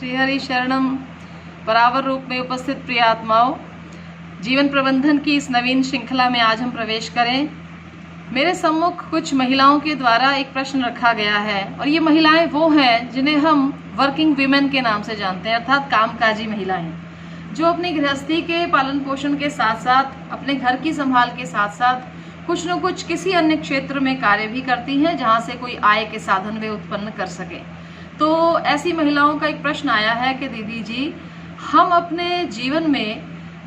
श्रीहरि शरणम। परावर रूप में उपस्थित प्रिय आत्माओं, जीवन प्रबंधन की इस नवीन श्रृंखला में आज हम प्रवेश करें। मेरे सम्मुख कुछ महिलाओं के द्वारा एक प्रश्न रखा गया है और ये महिलाएं वो हैं जिन्हें हम वर्किंग वीमेन के नाम से जानते हैं, अर्थात कामकाजी महिलाएं, जो अपनी गृहस्थी के पालन पोषण के साथ साथ अपने घर की संभाल के साथ साथ कुछ न कुछ किसी अन्य क्षेत्र में कार्य भी करती हैं जहां से कोई आय के साधन वे उत्पन्न कर सके। तो ऐसी महिलाओं का एक प्रश्न आया है कि दीदी जी, हम अपने जीवन में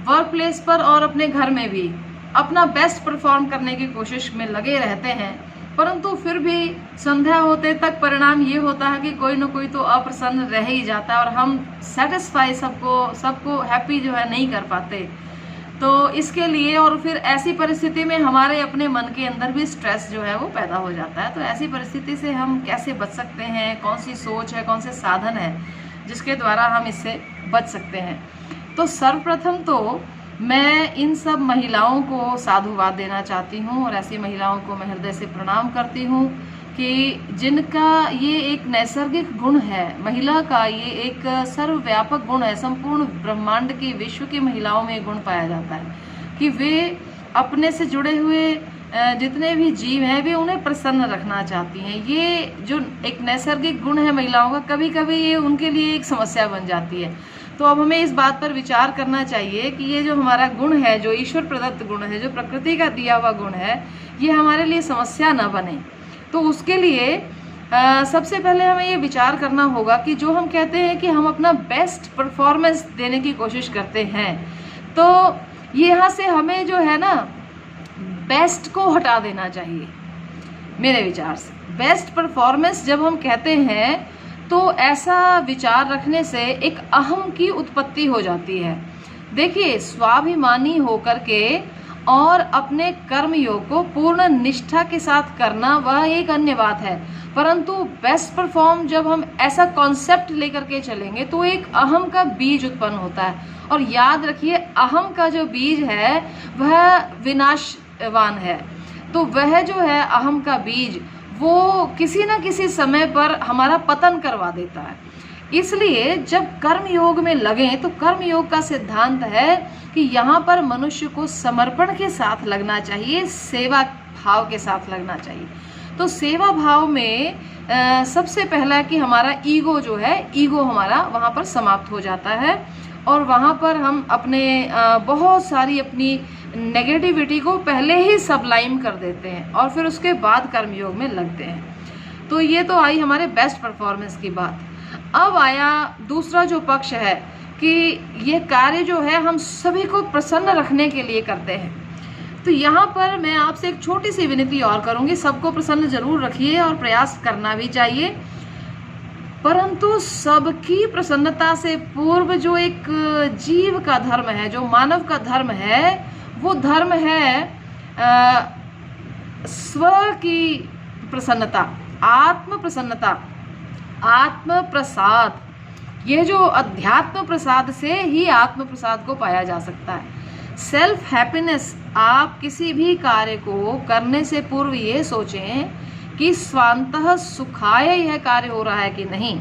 वर्क प्लेस पर और अपने घर में भी अपना बेस्ट परफॉर्म करने की कोशिश में लगे रहते हैं, परंतु फिर भी संध्या होते तक परिणाम ये होता है कि कोई न कोई तो अप्रसन्न रह ही जाता है और हम सेटिस्फाई सबको हैप्पी जो है नहीं कर पाते। तो इसके लिए और फिर ऐसी परिस्थिति में हमारे अपने मन के अंदर भी स्ट्रेस जो है वो पैदा हो जाता है। तो ऐसी परिस्थिति से हम कैसे बच सकते हैं, कौन सी सोच है, कौन से साधन है जिसके द्वारा हम इससे बच सकते हैं। तो सर्वप्रथम तो मैं इन सब महिलाओं को साधुवाद देना चाहती हूँ और ऐसी महिलाओं को मैं हृदय से प्रणाम करती हूँ कि जिनका ये एक नैसर्गिक गुण है, महिला का ये एक सर्वव्यापक गुण है। संपूर्ण ब्रह्मांड की विश्व की महिलाओं में गुण पाया जाता है कि वे अपने से जुड़े हुए जितने भी जीव हैं वे उन्हें प्रसन्न रखना चाहती हैं। ये जो एक नैसर्गिक गुण है महिलाओं का, कभी कभी ये उनके लिए एक समस्या बन जाती है। तो अब हमें इस बात पर विचार करना चाहिए कि ये जो हमारा गुण है, जो ईश्वर प्रदत्त गुण है, जो प्रकृति का दिया हुआ गुण है, ये हमारे लिए समस्या न बने। तो उसके लिए सबसे पहले हमें ये विचार करना होगा कि जो हम कहते हैं कि हम अपना बेस्ट परफॉर्मेंस देने की कोशिश करते हैं, तो यहाँ से हमें जो है ना बेस्ट को हटा देना चाहिए। मेरे विचार से बेस्ट परफॉर्मेंस जब हम कहते हैं तो ऐसा विचार रखने से एक अहम की उत्पत्ति हो जाती है। देखिए, स्वाभिमानी होकर के और अपने कर्म योग को पूर्ण निष्ठा के साथ करना वह एक अन्य बात है, परंतु बेस्ट परफॉर्म जब हम ऐसा कॉन्सेप्ट लेकर के चलेंगे तो एक अहम का बीज उत्पन्न होता है। और याद रखिए, अहम का जो बीज है वह विनाशवान है। तो वह जो है अहम का बीज, वो किसी न किसी समय पर हमारा पतन करवा देता है। इसलिए जब कर्म योग में लगें तो कर्म योग का सिद्धांत है कि यहाँ पर मनुष्य को समर्पण के साथ लगना चाहिए, सेवा भाव के साथ लगना चाहिए। तो सेवा भाव में सबसे पहला कि हमारा ईगो जो है, ईगो हमारा वहाँ पर समाप्त हो जाता है और वहाँ पर हम अपने बहुत सारी अपनी नेगेटिविटी को पहले ही सबलाइम कर देते हैं और फिर उसके बाद कर्मयोग में लगते हैं। तो ये तो आई हमारे बेस्ट परफॉर्मेंस की बात। अब आया दूसरा जो पक्ष है कि ये कार्य जो है हम सभी को प्रसन्न रखने के लिए करते हैं। तो यहाँ पर मैं आपसे एक छोटी सी विनती और करूँगी, सबको प्रसन्न जरूर रखिए और प्रयास करना भी चाहिए, परंतु सबकी प्रसन्नता से पूर्व जो एक जीव का धर्म है, जो मानव का धर्म है, वो धर्म है स्व की प्रसन्नता, आत्म प्रसन्नता, आत्म प्रसाद। ये जो अध्यात्म प्रसाद से ही आत्म प्रसाद को पाया जा सकता है। सेल्फ हैप्पीनेस, आप किसी भी कार्य को करने से पूर्व ये सोचें कि स्वांतः सुखाय यह कार्य हो रहा है कि नहीं,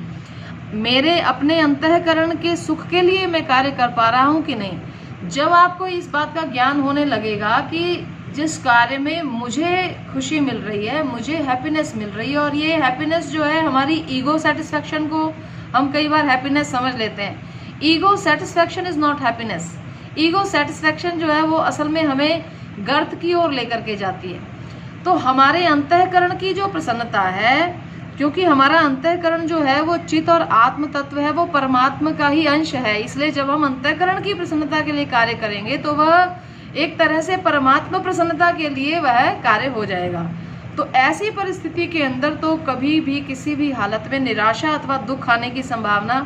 मेरे अपने अंतःकरण के सुख के लिए मैं कार्य कर पा रहा हूँ कि नहीं। जब आपको इस बात का ज्ञान होने लगेगा कि जिस कार्य में मुझे खुशी मिल रही है, मुझे हैप्पीनेस मिल रही है, और ये हैप्पीनेस जो है हमारी ईगो सेटिस्फैक्शन को हम कई बार हैप्पीनेस समझ लेते हैं। Ego satisfaction is not happiness. Ego satisfaction जो है वो असल में हमें गर्त की ओर लेकर के जाती है। तो हमारे अंतःकरण की जो प्रसन्नता है, क्योंकि हमारा अंतःकरण जो है वो चित्त और आत्म तत्व है, वो परमात्मा का ही अंश है, इसलिए जब हम अंतःकरण की प्रसन्नता के लिए कार्य करेंगे तो वह एक तरह से परमात्मा प्रसन्नता के लिए वह कार्य हो जाएगा। तो ऐसी परिस्थिति के अंदर तो कभी भी किसी भी हालत में निराशा अथवा दुख आने की संभावना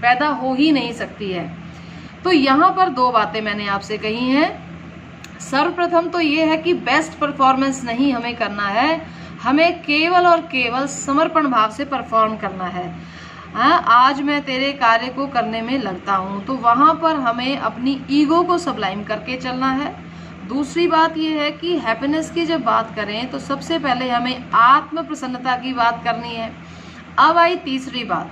पैदा हो ही नहीं सकती है। तो यहाँ पर दो बातें मैंने आपसे कही हैं। सर्वप्रथम तो ये है कि बेस्ट परफॉर्मेंस नहीं हमें करना है, हमें केवल और केवल समर्पण भाव से परफॉर्म करना है। आज मैं तेरे कार्य को करने में लगता हूँ, तो वहाँ पर हमें अपनी ईगो को सबलाइम करके चलना है। दूसरी बात यह है कि हैप्पीनेस की जब बात करें तो सबसे पहले हमें आत्म प्रसन्नता की बात करनी है। अब आई तीसरी बात,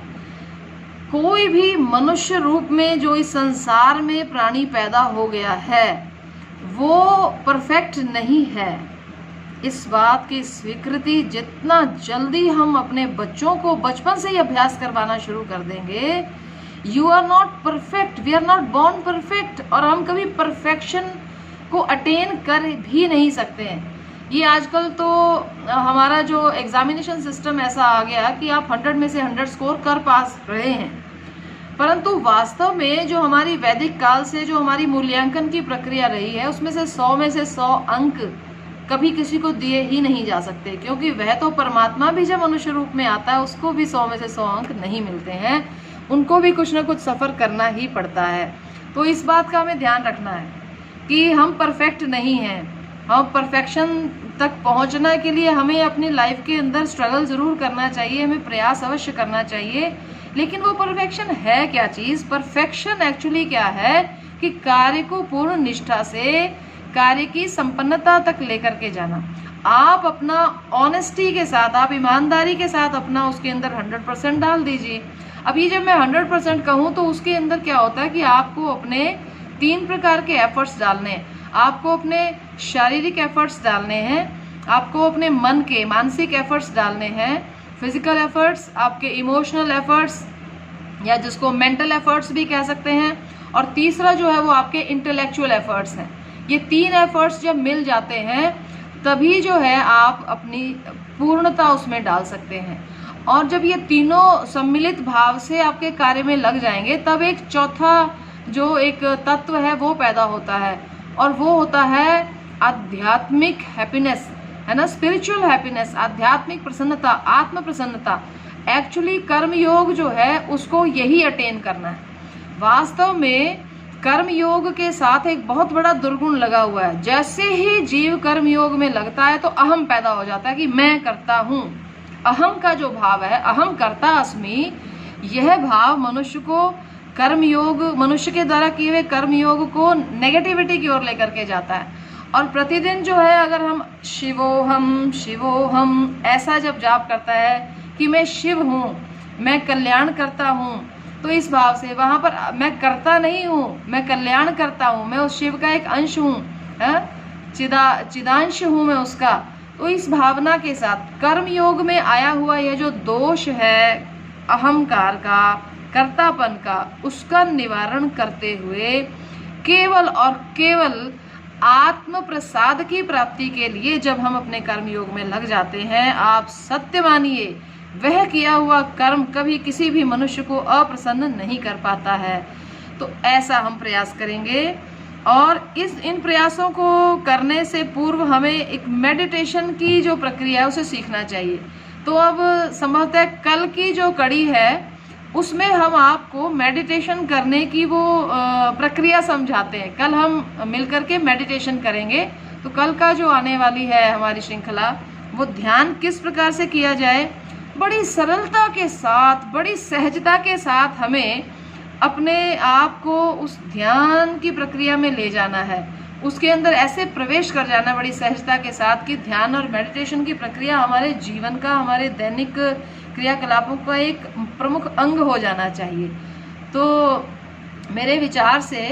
कोई भी मनुष्य रूप में जो इस संसार में प्राणी पैदा हो गया है वो परफेक्ट नहीं है। इस बात की स्वीकृति जितना जल्दी हम अपने बच्चों को बचपन से ही अभ्यास करवाना शुरू कर देंगे, you are not perfect, we are not born perfect, और हम कभी परफेक्शन को अटेन कर भी नहीं सकते हैं। ये आजकल तो हमारा जो एग्जामिनेशन सिस्टम ऐसा आ गया कि आप 100 में से 100 स्कोर कर पास रहे हैं, परंतु वास्तव में जो हमारी वैदिक काल से जो हमारी मूल्यांकन की प्रक्रिया रही है उसमें से 100 में से 100 अंक कभी किसी को दिए ही नहीं जा सकते, क्योंकि वह तो परमात्मा भी जब मनुष्य रूप में आता है उसको भी 100 में से 100 अंक नहीं मिलते हैं, उनको भी कुछ ना कुछ सफ़र करना ही पड़ता है। तो इस बात का हमें ध्यान रखना है कि हम परफेक्ट नहीं हैं। हम परफेक्शन तक पहुंचने के लिए हमें अपनी लाइफ के अंदर स्ट्रगल ज़रूर करना चाहिए, हमें प्रयास अवश्य करना चाहिए, लेकिन वो परफेक्शन है क्या चीज़? परफेक्शन एक्चुअली क्या है कि कार्य को पूर्ण निष्ठा से, कार्य की संपन्नता तक लेकर के जाना। आप अपना ऑनेस्टी के साथ, आप ईमानदारी के साथ अपना उसके अंदर 100% डाल दीजिए। अभी जब मैं 100% कहूँ तो उसके अंदर क्या होता है कि आपको अपने 3 प्रकार के एफर्ट्स डालने हैं। आपको अपने शारीरिक एफर्ट्स डालने हैं, आपको अपने मन के मानसिक एफर्ट्स डालने हैं, फिजिकल एफर्ट्स, आपके इमोशनल एफर्ट्स या जिसको मेंटल एफर्ट्स भी कह सकते हैं, और तीसरा जो है वो आपके इंटेलेक्चुअल एफर्ट्स हैं। ये 3 एफर्ट्स जब मिल जाते हैं तभी जो है आप अपनी पूर्णता उसमें डाल सकते हैं, और जब ये तीनों सम्मिलित भाव से आपके कार्य में लग जाएंगे तब एक चौथा जो एक तत्व है वो पैदा होता है, और वो होता है आध्यात्मिक हैप्पीनेस, है ना, स्पिरिचुअल हैप्पीनेस, आध्यात्मिक प्रसन्नता, आत्म प्रसन्नता। एक्चुअली कर्म योग जो है उसको यही अटेन करना है। वास्तव में कर्म योग के साथ एक बहुत बड़ा दुर्गुण लगा हुआ है। जैसे ही जीव कर्म योग में लगता है तो अहम पैदा हो जाता है कि मैं करता हूँ। अहम का जो भाव है, अहम कर्ता अस्मि, यह भाव मनुष्य को कर्म योग, मनुष्य के द्वारा किए हुए कर्म योग को नेगेटिविटी की ओर लेकर के जाता है। और प्रतिदिन जो है अगर हम शिवोहम शिवोहम ऐसा जब जाप करता है कि मैं शिव हूँ, मैं कल्याण करता हूँ, तो इस भाव से वहाँ पर मैं करता नहीं हूँ, मैं कल्याण करता हूँ, मैं उस शिव का एक अंश हूँ, चिदांश हूँ मैं उसका। तो इस भावना के साथ कर्म योग में आया हुआ यह जो दोष है अहंकार का, कर्तापन का, उसका निवारण करते हुए केवल और केवल आत्म प्रसाद की प्राप्ति के लिए जब हम अपने कर्म योग में लग जाते हैं, आप सत्य मानिए वह किया हुआ कर्म कभी किसी भी मनुष्य को अप्रसन्न नहीं कर पाता है। तो ऐसा हम प्रयास करेंगे, और इन प्रयासों को करने से पूर्व हमें एक मेडिटेशन की जो प्रक्रिया है उसे सीखना चाहिए। तो अब संभवतः कल की जो कड़ी है उसमें हम आपको मेडिटेशन करने की वो प्रक्रिया समझाते हैं। कल हम मिलकर के मेडिटेशन करेंगे। तो कल का जो आने वाली है हमारी श्रृंखला, वो ध्यान किस प्रकार से किया जाए, बड़ी सरलता के साथ, बड़ी सहजता के साथ हमें अपने आप को उस ध्यान की प्रक्रिया में ले जाना है, उसके अंदर ऐसे प्रवेश कर जाना बड़ी सहजता के साथ कि ध्यान और मेडिटेशन की प्रक्रिया हमारे जीवन का, हमारे दैनिक क्रियाकलापों का एक प्रमुख अंग हो जाना चाहिए। तो मेरे विचार से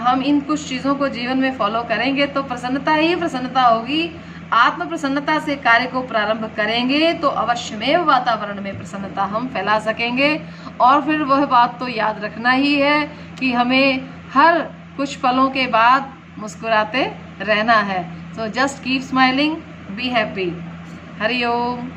हम इन कुछ चीज़ों को जीवन में फॉलो करेंगे तो प्रसन्नता ही प्रसन्नता होगी। आत्म प्रसन्नता से कार्य को प्रारंभ करेंगे तो अवश्यमेव वातावरण में प्रसन्नता हम फैला सकेंगे। और फिर वह बात तो याद रखना ही है कि हमें हर कुछ पलों के बाद मुस्कुराते रहना है। So just keep smiling, be happy. Hari Om.